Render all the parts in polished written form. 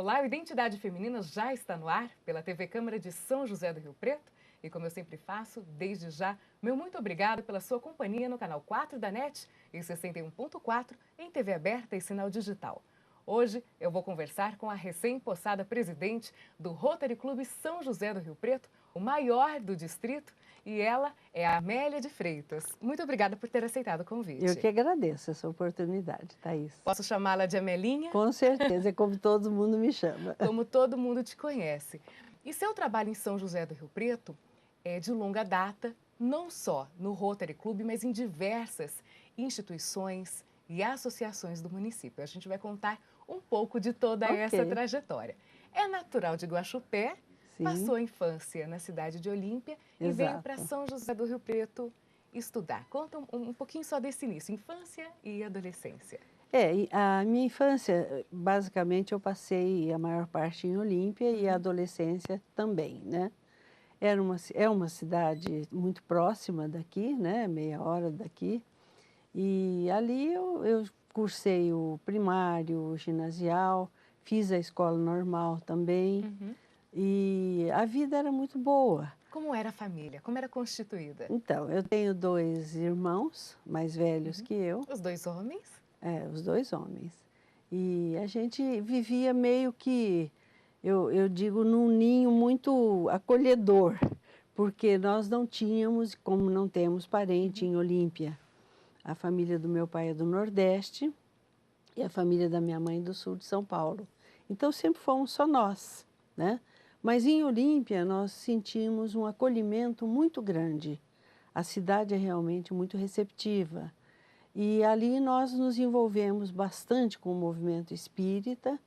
Olá, o Identidade Feminina já está no ar pela TV Câmara de São José do Rio Preto. E como eu sempre faço, desde já, meu muito obrigado pela sua companhia no canal 4 da NET e 61.4 em TV aberta e sinal digital. Hoje eu vou conversar com a recém-possada presidente do Rotary Clube São José do Rio Preto, o maior do distrito, e ela é a Amélia de Freitas. Muito obrigada por ter aceitado o convite. Eu que agradeço essa oportunidade, Thaís. Posso chamá-la de Amelinha? Com certeza, é como todo mundo me chama. Como todo mundo te conhece. E seu trabalho em São José do Rio Preto é de longa data, não só no Rotary Clube, mas em diversas instituições e associações do município. A gente vai contar um pouco de toda essa trajetória. É natural de Guaxupé, Sim. Passou a infância na cidade de Olímpia e veio para São José do Rio Preto estudar. Conta um pouquinho só desse início, infância e adolescência. A minha infância, basicamente, eu passei a maior parte em Olímpia e a adolescência também, né? É uma cidade muito próxima daqui, né? Meia hora daqui. E ali eu cursei o primário, o ginasial, fiz a escola normal também. E a vida era muito boa. Como era a família? Como era constituída? Então, eu tenho 2 irmãos mais velhos que eu. Os 2 homens? Os 2 homens. E a gente vivia meio que, eu digo, num ninho muito acolhedor, porque nós não tínhamos, como não temos parente em Olímpia. A família do meu pai é do Nordeste e a família da minha mãe do Sul de São Paulo. Então, sempre fomos só nós, né? Mas em Olímpia nós sentimos um acolhimento muito grande. A cidade é realmente muito receptiva. E ali nós nos envolvemos bastante com o movimento espírita,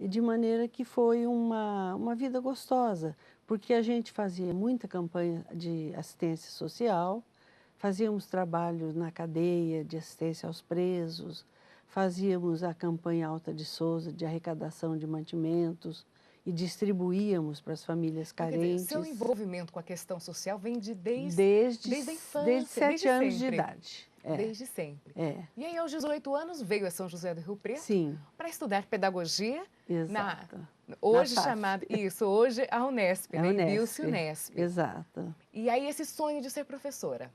e de maneira que foi uma vida gostosa, porque a gente fazia muita campanha de assistência social, fazíamos trabalho na cadeia de assistência aos presos, fazíamos a campanha Alta de Souza de arrecadação de mantimentos, e distribuíamos para as famílias carentes. Seu envolvimento com a questão social vem desde a infância, desde 7 anos de sempre. idade. Desde sempre. E aí, aos 18 anos, veio a São José do Rio Preto para estudar pedagogia. Exato. Hoje chamada, hoje a Unesp, né? Unesp. Unesp. Exato. E aí, esse sonho de ser professora?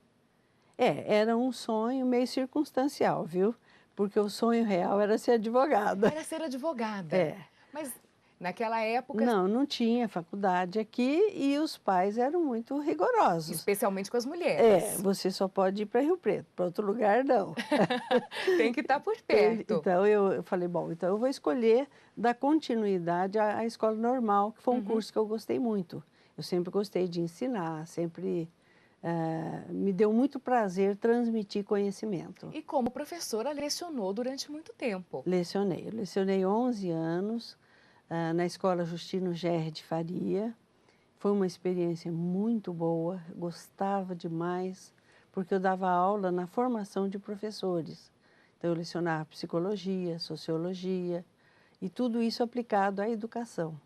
Era um sonho meio circunstancial, viu? Porque o sonho real era ser advogada. Era ser advogada. Mas naquela época... Não tinha faculdade aqui e os pais eram muito rigorosos. Especialmente com as mulheres. Você só pode ir para Rio Preto, para outro lugar não. Tem que estar por perto. Então eu falei, bom, então eu vou escolher dar continuidade à escola normal, que foi um curso que eu gostei muito. Eu sempre gostei de ensinar, sempre me deu muito prazer transmitir conhecimento. E como professora, lecionou durante muito tempo. Lecionei 11 anos. Na Escola Justino Gerri de Faria. Foi uma experiência muito boa, gostava demais, porque eu dava aula na formação de professores. Então, eu lecionava psicologia, sociologia, e tudo isso aplicado à educação.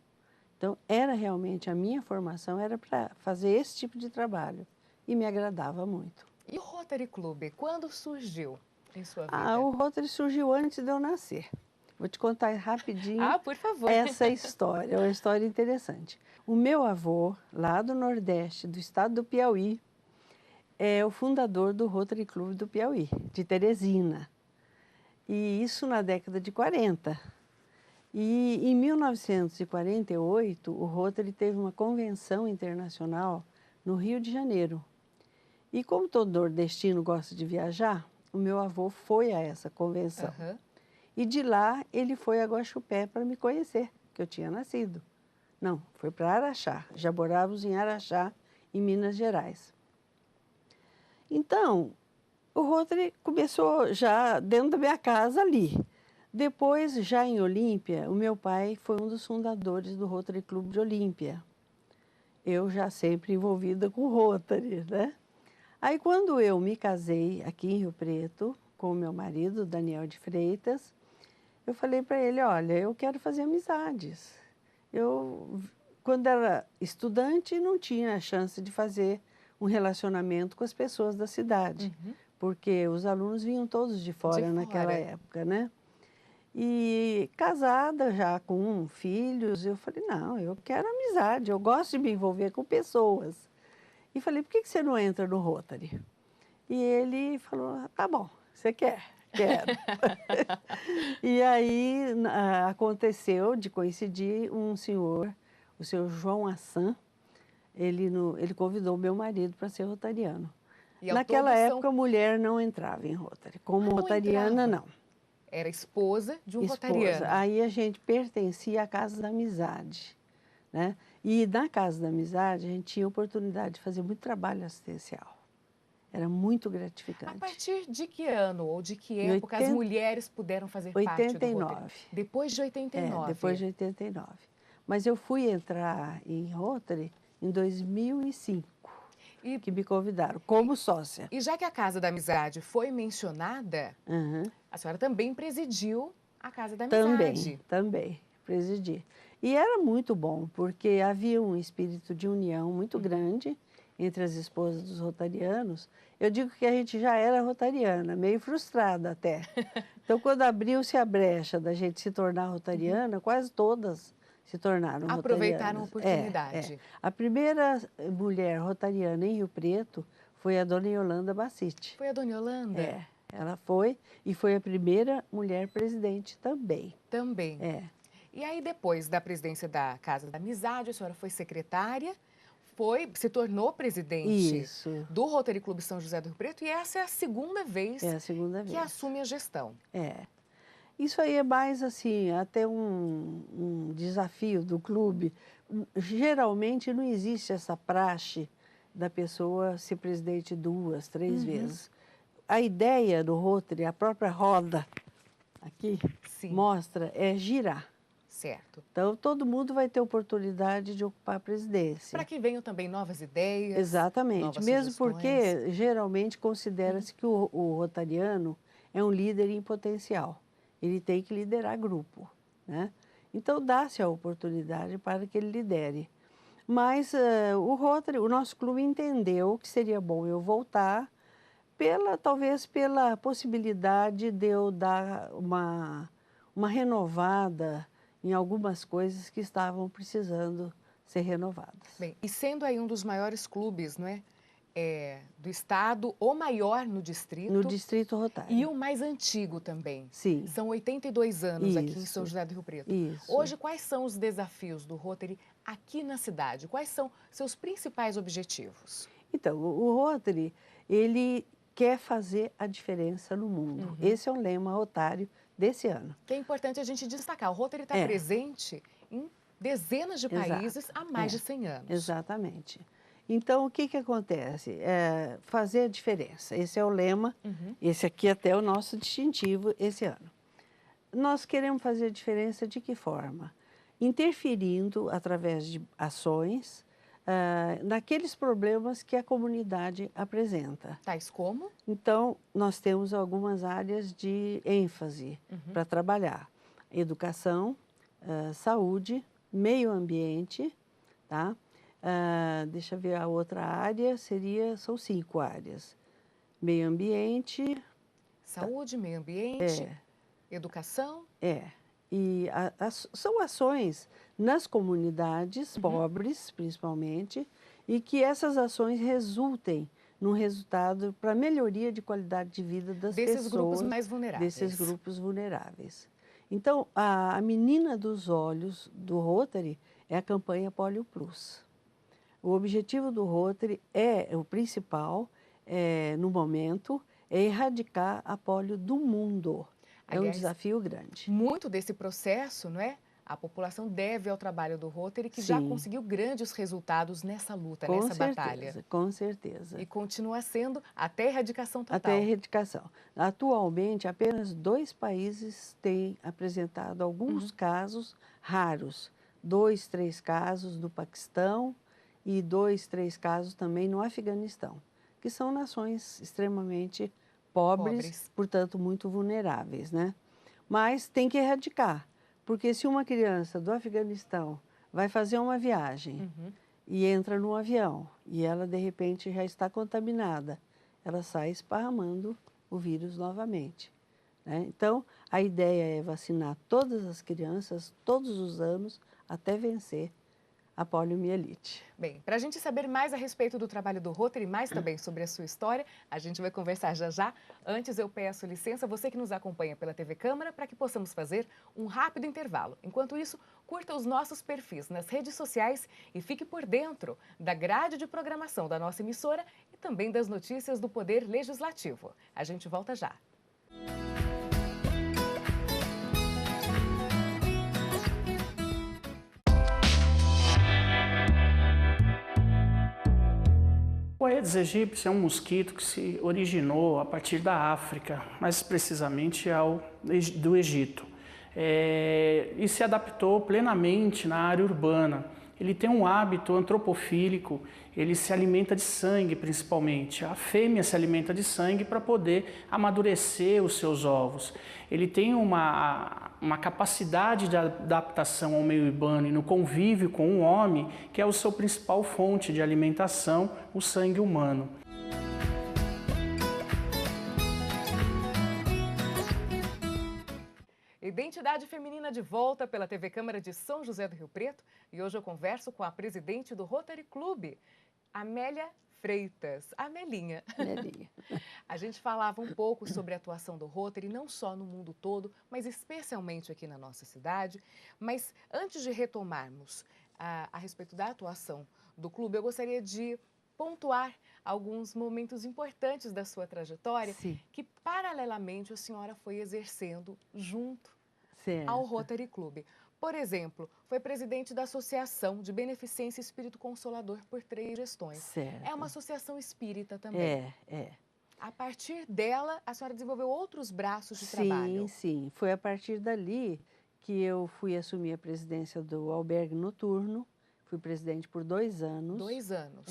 Então, era realmente, a minha formação era para fazer esse tipo de trabalho, e me agradava muito. E o Rotary Clube, quando surgiu em sua vida? O Rotary surgiu antes de eu nascer. Vou te contar rapidinho por favor. Essa história, é uma história interessante. O meu avô, lá do Nordeste, do estado do Piauí, é o fundador do Rotary Clube do Piauí, de Teresina. E isso na década de 40. E em 1948, o Rotary teve uma convenção internacional no Rio de Janeiro. E como todo nordestino gosta de viajar, o meu avô foi a essa convenção. E de lá ele foi a Guaxupé para me conhecer, que eu tinha nascido. Não, foi para Araxá. Já morávamos em Araxá, em Minas Gerais. Então, o Rotary começou já dentro da minha casa ali. Depois, já em Olímpia, o meu pai foi um dos fundadores do Rotary Clube de Olímpia. Eu já sempre envolvida com o Rotary, né? Aí, quando eu me casei aqui em Rio Preto, com o meu marido, Daniel de Freitas, eu falei para ele, olha, eu quero fazer amizades. Quando era estudante, não tinha a chance de fazer um relacionamento com as pessoas da cidade, porque os alunos vinham todos de fora naquela época, né? E casada já com filhos, eu falei, não, eu quero amizade, eu gosto de me envolver com pessoas. E falei, por que você não entra no Rotary? E ele falou, tá bom, você quer? Quero. E aí aconteceu de coincidir um senhor, o senhor João Assan, ele convidou meu marido para ser rotariano. E ao Naquela todo época, a mulher não entrava em Rotary. Como não rotariana, entrava. não. Era esposa de um Esposa. rotariano. Aí a gente pertencia à Casa da Amizade, né? E na Casa da Amizade, a gente tinha oportunidade de fazer muito trabalho assistencial. Era muito A gratificante. partir de que ano ou de que Em época as mulheres puderam fazer parte do Rotary? 89. Depois de 89. Depois de 89. Mas eu fui entrar em Rotary em 2005, E, que me convidaram como sócia. e já que a Casa da Amizade foi mencionada, Uhum. a senhora também presidiu a Casa da Amizade. Também, presidi. E era muito bom, porque havia um espírito de união muito grande entre as esposas dos rotarianos. Eu digo que a gente já era rotariana, meio frustrada até. Então, quando abriu-se a brecha da gente se tornar rotariana, quase todas se tornaram Aproveitaram a rotarianas. oportunidade. A primeira mulher rotariana em Rio Preto foi a dona Yolanda Bassiti. Foi a dona Yolanda? Ela foi e foi a primeira mulher presidente também. Também. E aí, depois da presidência da Casa da Amizade, a senhora foi secretária, se tornou presidente do Rotary Clube São José do Rio Preto, e essa é a segunda vez que assume a gestão. Isso aí é mais assim, até um desafio do clube. Geralmente não existe essa praxe da pessoa ser presidente 2, 3 vezes. A ideia do Rotary, a própria roda aqui, mostra, é girar. Certo. Então, todo mundo vai ter oportunidade de ocupar a presidência. Para que venham também novas ideias. Exatamente. Novas mesmo sugestões. porque, geralmente, considera-se que o rotariano é um líder em potencial. Ele tem que liderar grupo, né? Então, dá-se a oportunidade para que ele lidere. Mas o Rotary, o nosso clube entendeu que seria bom eu voltar, talvez pela possibilidade de eu dar uma renovada em algumas coisas que estavam precisando ser renovadas. Bem, e sendo aí um dos maiores clubes, não é? Do estado, o maior no distrito. No distrito Rotário. E o mais antigo também. Sim. São 82 anos aqui em São José do Rio Preto. Isso. Hoje, quais são os desafios do Rotary aqui na cidade? Quais são seus principais objetivos? Então, o Rotary, ele quer fazer a diferença no mundo. Esse é o lema rotário desse ano. Que é importante a gente destacar. O Rotary está presente em dezenas de países há mais de 100 anos. Exatamente. Então, o que acontece? Fazer a diferença. Esse é o lema, esse aqui até é o nosso distintivo esse ano. Nós queremos fazer a diferença de que forma? Interferindo através de ações naqueles problemas que a comunidade apresenta. Tais como? Então, nós temos algumas áreas de ênfase para trabalhar. Educação, saúde, meio ambiente, tá? Deixa eu ver, a outra área são 5 áreas. Meio ambiente... Saúde, meio ambiente, educação... E são ações nas comunidades pobres, principalmente, e que essas ações resultem num resultado para a melhoria de qualidade de vida das pessoas. Desses grupos mais vulneráveis. Desses grupos vulneráveis. Então, a menina dos olhos do Rotary é a campanha Polio Plus. O objetivo do Rotary o principal, no momento, é erradicar a polio do mundo. Aliás, é um desafio grande. Muito desse processo, não é? A população deve ao trabalho do Rotary, que já conseguiu grandes resultados nessa luta, nessa batalha. Com certeza. E continua sendo até a erradicação total. Até a erradicação. Atualmente, apenas 2 países têm apresentado alguns casos raros. 2, 3 casos no Paquistão e 2, 3 casos também no Afeganistão, que são nações extremamente pobres, portanto, muito vulneráveis, né? Mas tem que erradicar, porque se uma criança do Afeganistão vai fazer uma viagem e entra num avião e ela, de repente, já está contaminada, ela sai esparramando o vírus novamente. né? Então, a ideia é vacinar todas as crianças, todos os anos, até vencer a poliomielite. Bem, para a gente saber mais a respeito do trabalho do Rotary e mais também sobre a sua história, a gente vai conversar já já. Antes eu peço licença, você que nos acompanha pela TV Câmara, para que possamos fazer um rápido intervalo. Enquanto isso, curta os nossos perfis nas redes sociais e fique por dentro da grade de programação da nossa emissora e também das notícias do Poder Legislativo. A gente volta já. O Aedes aegypti é um mosquito que se originou a partir da África, mais precisamente do Egito, e se adaptou plenamente na área urbana. Ele tem um hábito antropofílico, ele se alimenta de sangue principalmente. A fêmea se alimenta de sangue para poder amadurecer os seus ovos. Ele tem uma capacidade de adaptação ao meio urbano e no convívio com o homem, que é a sua principal fonte de alimentação, o sangue humano. Identidade Feminina de volta pela TV Câmara de São José do Rio Preto e hoje eu converso com a presidente do Rotary Clube, Amélia Freitas, a Amelinha. Amelinha. A gente falava um pouco sobre a atuação do Rotary, não só no mundo todo, mas especialmente aqui na nossa cidade. Mas antes de retomarmos a respeito da atuação do clube, eu gostaria de pontuar alguns momentos importantes da sua trajetória, Sim. que paralelamente a senhora foi exercendo junto Certo. ao Rotary Clube. Por exemplo, foi presidente da Associação de Beneficência Espírito Consolador por 3 gestões. Certo. É uma associação espírita também. É. A partir dela, a senhora desenvolveu outros braços de Sim, trabalho. sim. Foi a partir dali que eu fui assumir a presidência do albergue noturno. Fui presidente por 2 anos. 2 anos.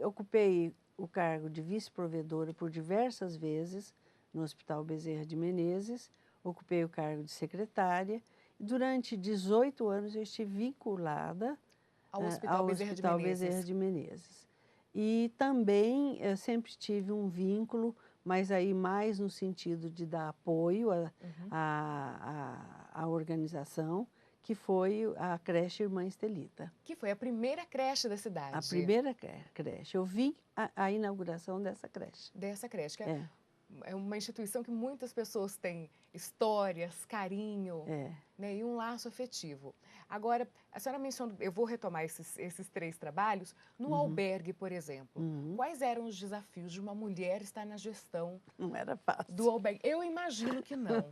Ocupei o cargo de vice-provedora por diversas vezes no Hospital Bezerra de Menezes. Ocupei o cargo de secretária. Durante 18 anos eu estive vinculada ao Hospital Bezerra de Menezes. E também eu sempre tive um vínculo, mas aí mais no sentido de dar apoio à organização, que foi a creche Irmã Estelita. Que foi a primeira creche da cidade. A primeira creche. Eu vi a inauguração dessa creche. Dessa creche, que é uma instituição que muitas pessoas têm histórias, carinho, né, e um laço afetivo. Agora, a senhora mencionou, eu vou retomar esses 3 trabalhos, no albergue, por exemplo. Quais eram os desafios de uma mulher estar na gestão Não era fácil. do albergue? Eu imagino que não.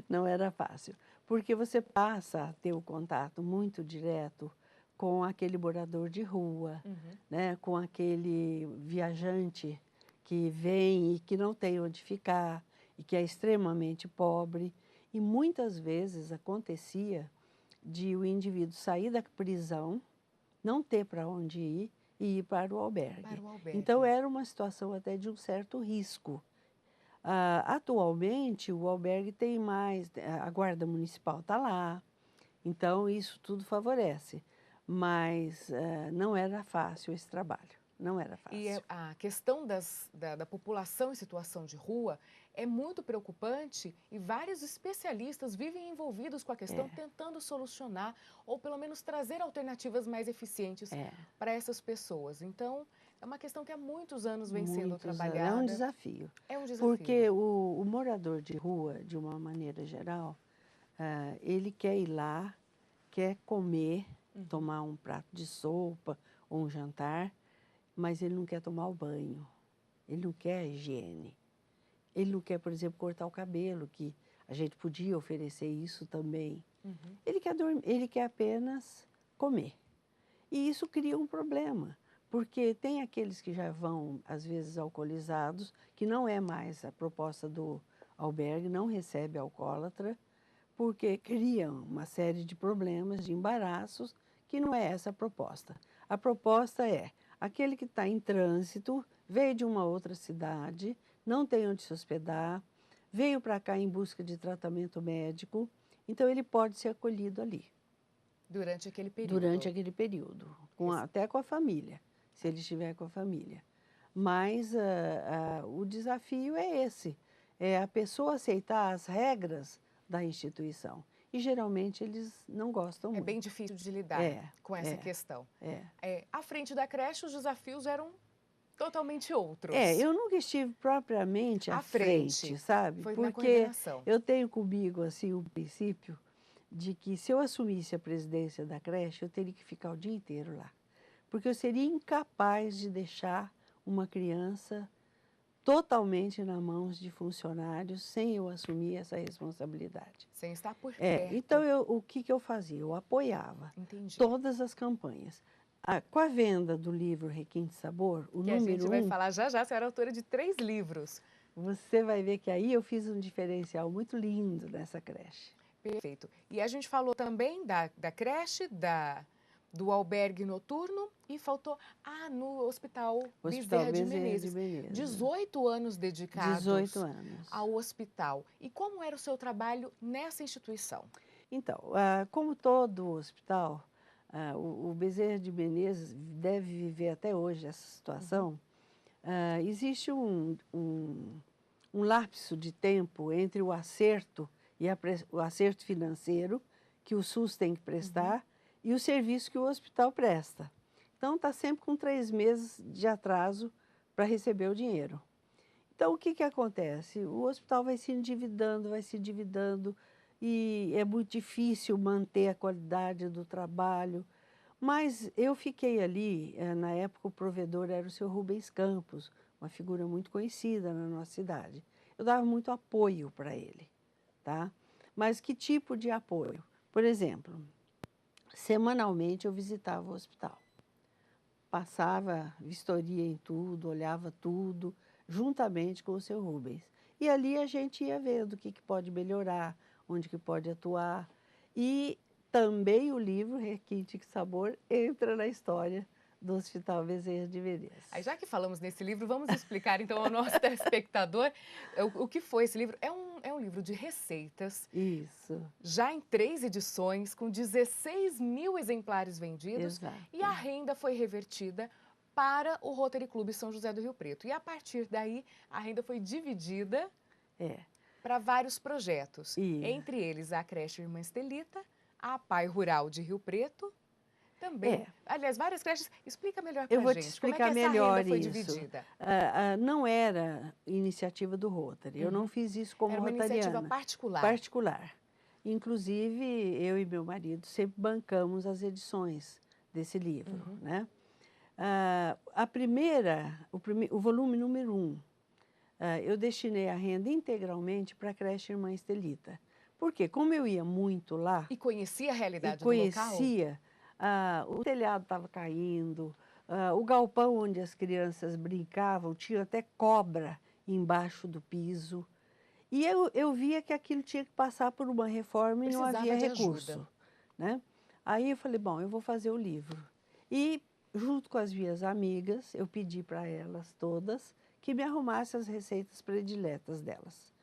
Não era fácil, porque você passa a ter o contato muito direto com aquele morador de rua, né, com aquele viajante que vem e que não tem onde ficar e que é extremamente pobre. E muitas vezes acontecia de o indivíduo sair da prisão, não ter para onde ir e ir para o albergue. Então era uma situação até de um certo risco. Atualmente o albergue tem mais, a guarda municipal está lá, então isso tudo favorece, mas não era fácil esse trabalho. Não era fácil. E a questão da população em situação de rua é muito preocupante e vários especialistas vivem envolvidos com a questão, tentando solucionar ou pelo menos trazer alternativas mais eficientes para essas pessoas. Então, é uma questão que há muitos anos vem sendo trabalhada. É um desafio. É um desafio. Porque o morador de rua, de uma maneira geral, ele quer ir lá, quer comer, tomar um prato de sopa ou um jantar, mas ele não quer tomar o banho, ele não quer a higiene. Ele não quer, por exemplo, cortar o cabelo, que a gente podia oferecer isso também. Ele quer dormir, ele quer apenas comer. E isso cria um problema, porque tem aqueles que já vão, às vezes, alcoolizados, que não é mais a proposta do albergue, não recebe alcoólatra, porque criam uma série de problemas, de embaraços, que não é essa a proposta. A proposta é aquele que está em trânsito, veio de uma outra cidade, não tem onde se hospedar, veio para cá em busca de tratamento médico, então ele pode ser acolhido ali. Durante aquele período. Durante aquele período, até com a família, se ele estiver com a família. Mas o desafio é esse, é a pessoa aceitar as regras da instituição. E geralmente eles não gostam muito. É bem difícil de lidar com essa questão. À frente da creche, os desafios eram totalmente outros. Eu nunca estive propriamente à frente, sabe? Foi na Porque coordenação. eu tenho comigo assim o princípio de que se eu assumisse a presidência da creche, eu teria que ficar o dia inteiro lá. Porque eu seria incapaz de deixar uma criança totalmente nas mãos de funcionários sem eu assumir essa responsabilidade. Sem estar por perto. Então, o que eu fazia? Eu apoiava todas as campanhas. Com a venda do livro Requinte Sabor, o número 1... Que a gente vai falar já já, a senhora é autora de 3 livros. Você vai ver que aí eu fiz um diferencial muito lindo nessa creche. Perfeito. E a gente falou também da creche, do albergue noturno e faltou, no Hospital Bezerra de Menezes. 18 anos dedicados 18 anos. Ao hospital. E como era o seu trabalho nessa instituição? Então, como todo hospital, o Bezerra de Menezes deve viver até hoje essa situação. Existe um lapso de tempo entre o acerto e o acerto financeiro que o SUS tem que prestar e o serviço que o hospital presta. Então, está sempre com 3 meses de atraso para receber o dinheiro. Então, o que acontece? O hospital vai se endividando, e é muito difícil manter a qualidade do trabalho. Mas eu fiquei ali, na época o provedor era o seu Rubens Campos, uma figura muito conhecida na nossa cidade. Eu dava muito apoio para ele, tá? Mas que tipo de apoio? Por exemplo, semanalmente eu visitava o hospital. Passava vistoria em tudo, olhava tudo, juntamente com o seu Rubens. E ali a gente ia vendo o que pode melhorar, onde que pode atuar. E também o livro Requinte Sabor entra na história do Hospital Bezerra de Menezes. Aí, já que falamos nesse livro, vamos explicar então ao nosso telespectador o que foi esse livro. É um livro de receitas. Isso. Já em 3 edições, com 16 mil exemplares vendidos. Exato. E a renda foi revertida para o Rotary Clube São José do Rio Preto. E a partir daí, a renda foi dividida para vários projetos. Entre eles, a creche Irmã Estelita, a Pai Rural de Rio Preto, também. Aliás, várias creches. Explica melhor para a gente. Eu vou te explicar melhor isso. Como é que essa renda foi dividida? Não era iniciativa do Rotary. Eu não fiz isso como rotariana. Era uma iniciativa particular. Particular. Inclusive, eu e meu marido sempre bancamos as edições desse livro, né? O volume número 1, eu destinei a renda integralmente para a creche Irmã Estelita. Por quê? Como eu ia muito lá... E conhecia a realidade do local? Conhecia. O telhado estava caindo, o galpão onde as crianças brincavam tinha até cobra embaixo do piso. E eu via que aquilo tinha que passar por uma reforma e não havia recurso, né? Aí eu falei, bom, eu vou fazer o livro. E, junto com as minhas amigas, eu pedi para elas todas que me arrumassem as receitas prediletas delas.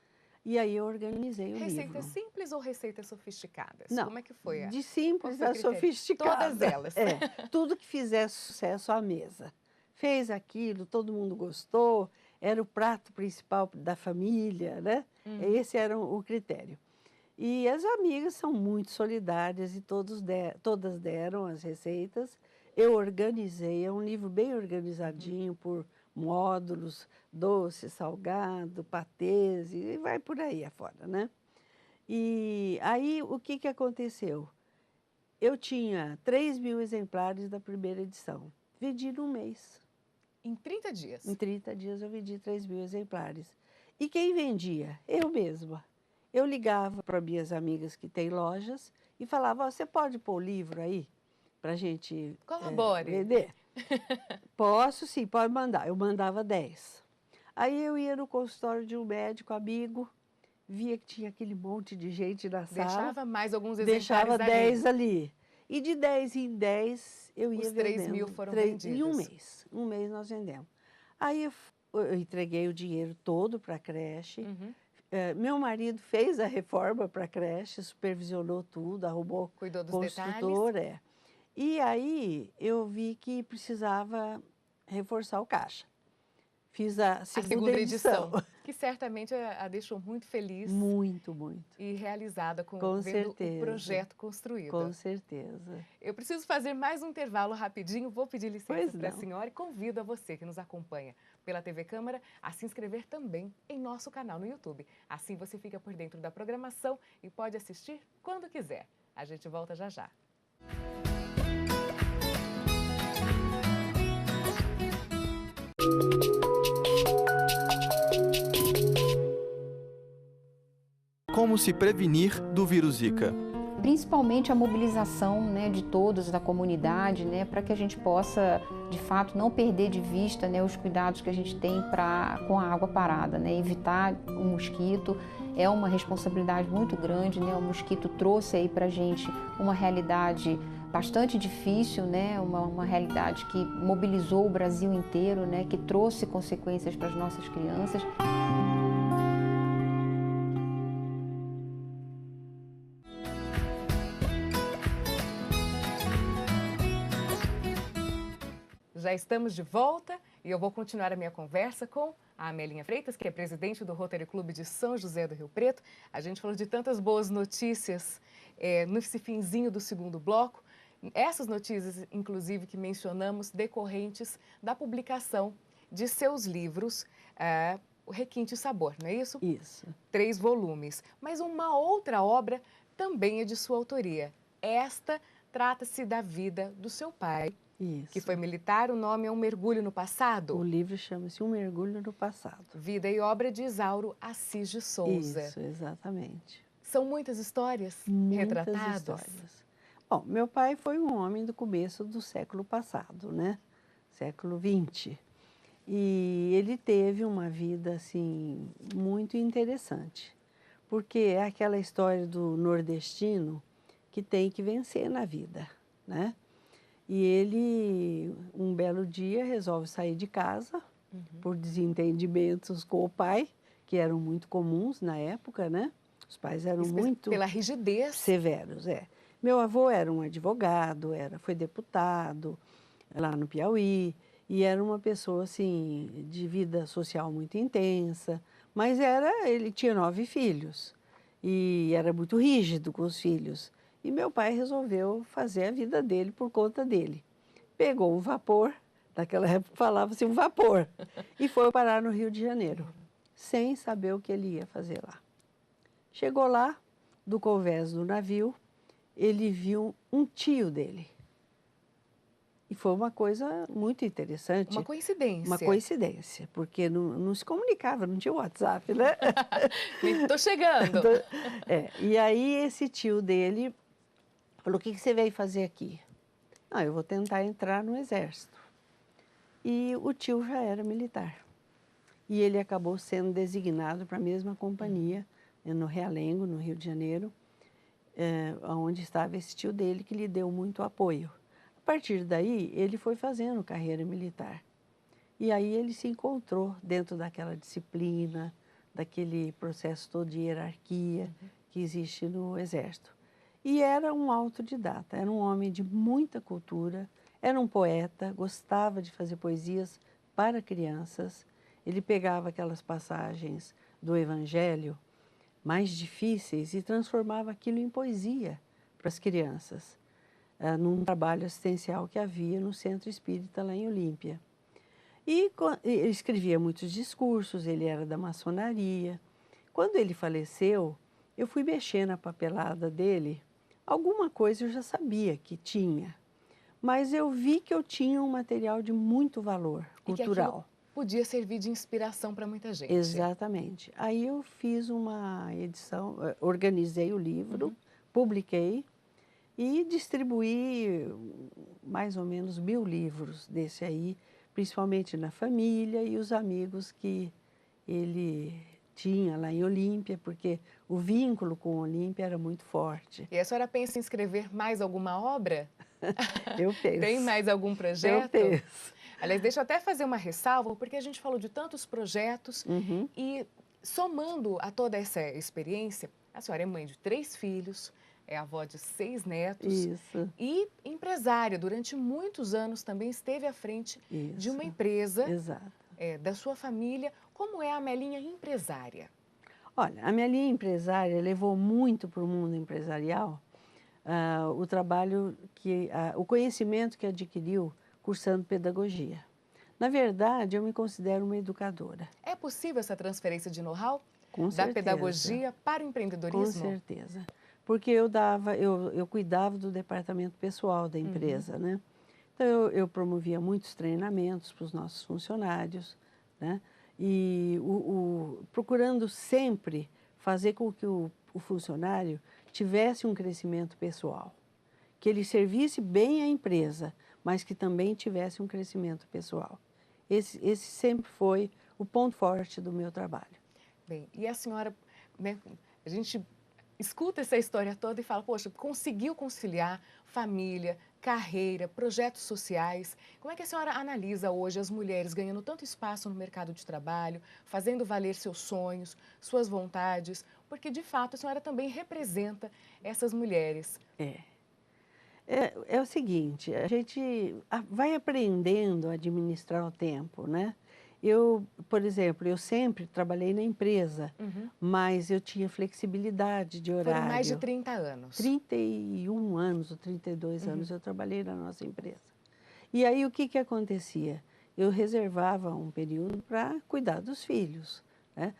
E aí eu organizei o livro. Receitas simples ou receitas sofisticadas? Não, como é que foi? De simples a sofisticada. Todas elas. Tudo que fizesse sucesso à mesa. Fez aquilo, todo mundo gostou, era o prato principal da família, né? Esse era o critério. E as amigas são muito solidárias e todas deram as receitas. Eu organizei, é um livro bem organizadinho por módulos, doce, salgado, patês, e vai por aí afora, né? E aí, o que aconteceu? Eu tinha 3 mil exemplares da primeira edição. Vendi num mês. Em 30 dias? Em 30 dias eu vendi 3 mil exemplares. E quem vendia? Eu mesma. Eu ligava para minhas amigas que têm lojas e falava, você pode pôr o livro aí para a gente vender? Posso, sim, pode mandar. Eu mandava 10. Aí eu ia no consultório de um médico amigo, via que tinha aquele monte de gente na sala. Deixava mais alguns exemplares Deixava 10 ali. E de 10 em 10 eu ia vendendo. Os 3 mil foram vendidos. Em um mês. Um mês nós vendemos. Aí eu entreguei o dinheiro todo para a creche. Meu marido fez a reforma para a creche, supervisionou tudo, arrumou construtor. E aí eu vi que precisava reforçar o caixa. fiz a A segunda segunda edição. edição, que certamente a deixou muito feliz Muito, muito. e realizada com Com vendo certeza. o projeto construído. Com certeza. Eu preciso fazer mais um intervalo rapidinho, vou pedir licença Pois para a não. senhora e convido a você que nos acompanha pela TV Câmara a se inscrever também em nosso canal no YouTube. Assim você fica por dentro da programação e pode assistir quando quiser. A gente volta já já. Como se prevenir do vírus Zika? Principalmente a mobilização, né, de todos da comunidade, né, para que a gente possa, de fato, não perder de vista, né, os cuidados que a gente tem com a água parada, né, evitar o mosquito é uma responsabilidade muito grande, né, o mosquito trouxe aí para a gente uma realidade bastante difícil, né, uma realidade que mobilizou o Brasil inteiro, né, que trouxe consequências para as nossas crianças. Já estamos de volta e eu vou continuar a minha conversa com a Amelinha Freitas, que é presidente do Rotary Clube de São José do Rio Preto. A gente falou de tantas boas notícias nesse finzinho do segundo bloco. Essas notícias, inclusive, que mencionamos, decorrentes da publicação de seus livros, O Requinte e Sabor, não é isso? Isso. 3 volumes. Mas uma outra obra também é de sua autoria. Esta trata-se da vida do seu pai, Isso. que foi militar. O nome é Um Mergulho no O Passado. livro chama-se Um Mergulho no Passado. Vida e obra de Isauro Assis de Souza. Isso, exatamente. São muitas histórias Muitas retratadas. histórias. Bom, meu pai foi um homem do começo do século passado, né? Século XX. E ele teve uma vida, assim, muito interessante. Porque é aquela história do nordestino que tem que vencer na vida, né? E ele, um belo dia, resolve sair de casa, por desentendimentos com o pai, que eram muito comuns na época, né? Os pais eram muito Pela rigidez. severos, é. Meu avô era um advogado, foi deputado lá no Piauí, e era uma pessoa, assim, de vida social muito intensa, mas ele tinha 9 filhos, e era muito rígido com os filhos. E meu pai resolveu fazer a vida dele por conta dele. Pegou um vapor, naquela época falava-se um vapor, e foi parar no Rio de Janeiro, sem saber o que ele ia fazer lá. Chegou lá, do convés do navio, ele viu um tio dele. E foi uma coisa muito interessante. Uma coincidência. Uma coincidência, porque não se comunicava, não tinha WhatsApp, né? Estou chegando. E aí esse tio dele falou: o que você veio fazer aqui? Ah, eu vou tentar entrar no exército. E o tio já era militar. E ele acabou sendo designado para a mesma companhia, no Realengo, no Rio de Janeiro, onde estava esse tio dele, que lhe deu muito apoio. A partir daí, ele foi fazendo carreira militar. E aí ele se encontrou dentro daquela disciplina, daquele processo todo de hierarquia que existe no Exército. E era um autodidata, era um homem de muita cultura, era um poeta, gostava de fazer poesias para crianças. Ele pegava aquelas passagens do Evangelho mais difíceis e transformava aquilo em poesia para as crianças, num trabalho assistencial que havia no Centro Espírita lá em Olímpia. E ele escrevia muitos discursos, ele era da maçonaria. Quando ele faleceu, eu fui mexer na papelada dele. Alguma coisa eu já sabia que tinha, mas eu vi que eu tinha um material de muito valor cultural. Podia servir de inspiração para muita gente. Exatamente. Aí eu fiz uma edição, organizei o livro, publiquei e distribuí mais ou menos 1000 livros desse aí, principalmente na família e os amigos que ele tinha lá em Olímpia, porque o vínculo com Olímpia era muito forte. E a senhora pensa em escrever mais alguma obra? Eu penso. Tem mais algum projeto? Eu penso. Aliás, deixa eu até fazer uma ressalva, porque a gente falou de tantos projetos e, somando a toda essa experiência, a senhora é mãe de 3 filhos, é avó de 6 netos. Isso. E empresária. Durante muitos anos também esteve à frente de uma empresa. Exato. da sua família. Como é a Amelinha empresária? Olha, a minha linha empresária levou muito para o mundo empresarial o trabalho o conhecimento que adquiriu cursando pedagogia. Na verdade, eu me considero uma educadora. É possível essa transferência de know-how Com da certeza. Pedagogia para o empreendedorismo? Com certeza. Porque eu cuidava do departamento pessoal da empresa, né? Então, eu promovia muitos treinamentos para os nossos funcionários, né? E procurando sempre fazer com que o funcionário tivesse um crescimento pessoal, que ele servisse bem à empresa, mas que também tivesse um crescimento pessoal. Esse sempre foi o ponto forte do meu trabalho. Bem, e a senhora, né, a gente escuta essa história toda e fala, poxa, conseguiu conciliar família, carreira, projetos sociais. Como é que a senhora analisa hoje as mulheres ganhando tanto espaço no mercado de trabalho, fazendo valer seus sonhos, suas vontades? Porque, de fato, a senhora também representa essas mulheres. É o seguinte, a gente vai aprendendo a administrar o tempo, né? Por exemplo, eu sempre trabalhei na empresa, mas eu tinha flexibilidade de horário. Foram mais de 30 anos. 31 anos ou 32 anos eu trabalhei na nossa empresa. E aí o que acontecia? Eu reservava um período para cuidar dos filhos, né?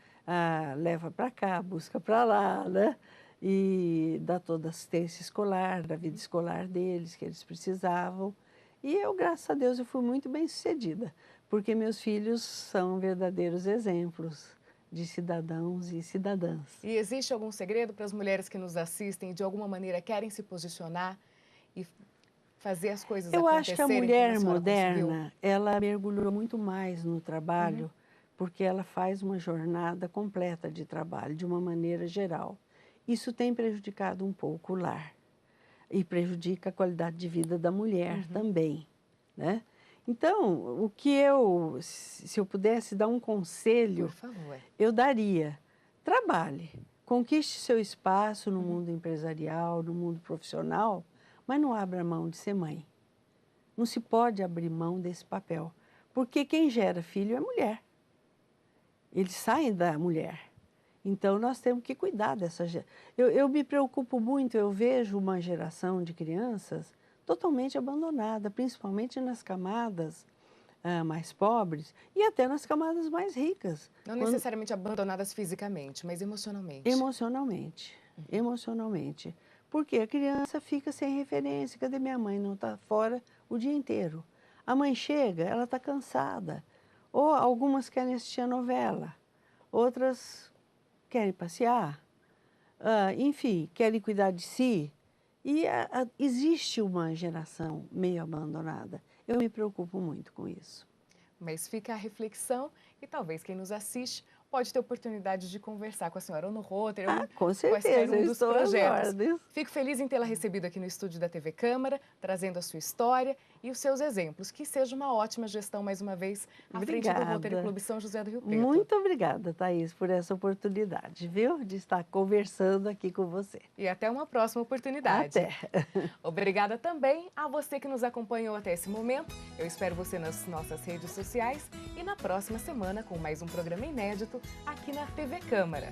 Leva para cá, busca para lá, né? E dá toda a assistência escolar, da vida escolar deles, que eles precisavam. E eu, graças a Deus, eu fui muito bem sucedida, porque meus filhos são verdadeiros exemplos de cidadãos e cidadãs. E existe algum segredo para as mulheres que nos assistem e de alguma maneira querem se posicionar e fazer as coisas acontecerem? Eu acho que a mulher moderna, ela mergulhou muito mais no trabalho, porque ela faz uma jornada completa de trabalho, de uma maneira geral. Isso tem prejudicado um pouco o lar e prejudica a qualidade de vida da mulher também, né? Então, se eu pudesse dar um conselho, por favor, eu daria: trabalhe, conquiste seu espaço no mundo empresarial, no mundo profissional, mas não abra mão de ser mãe. Não se pode abrir mão desse papel, porque quem gera filho é mulher. Eles saem da mulher. Então, nós temos que cuidar dessa geração. Eu me preocupo muito, eu vejo uma geração de crianças totalmente abandonada, principalmente nas camadas mais pobres e até nas camadas mais ricas. Não necessariamente abandonadas fisicamente, mas emocionalmente. Emocionalmente. Porque a criança fica sem referência. Cadê minha mãe? Não está fora o dia inteiro. A mãe chega, ela está cansada. Ou algumas querem assistir a novela, outras querem passear, enfim, querem cuidar de si. E existe uma geração meio abandonada. Eu me preocupo muito com isso. Mas fica a reflexão e talvez quem nos assiste pode ter oportunidade de conversar com a senhora ou no Rotary, ou com certeza, um dos estou projetos. aguardo. Fico feliz em tê-la recebido aqui no estúdio da TV Câmara, trazendo a sua história e os seus exemplos. Que seja uma ótima gestão, mais uma vez, à frente do Rotary Clube São José do Rio Preto. Muito obrigada, Thaís, por essa oportunidade, viu? De estar conversando aqui com você. E até uma próxima oportunidade. Até. Obrigada também a você que nos acompanhou até esse momento. Eu espero você nas nossas redes sociais e na próxima semana com mais um programa inédito aqui na TV Câmara.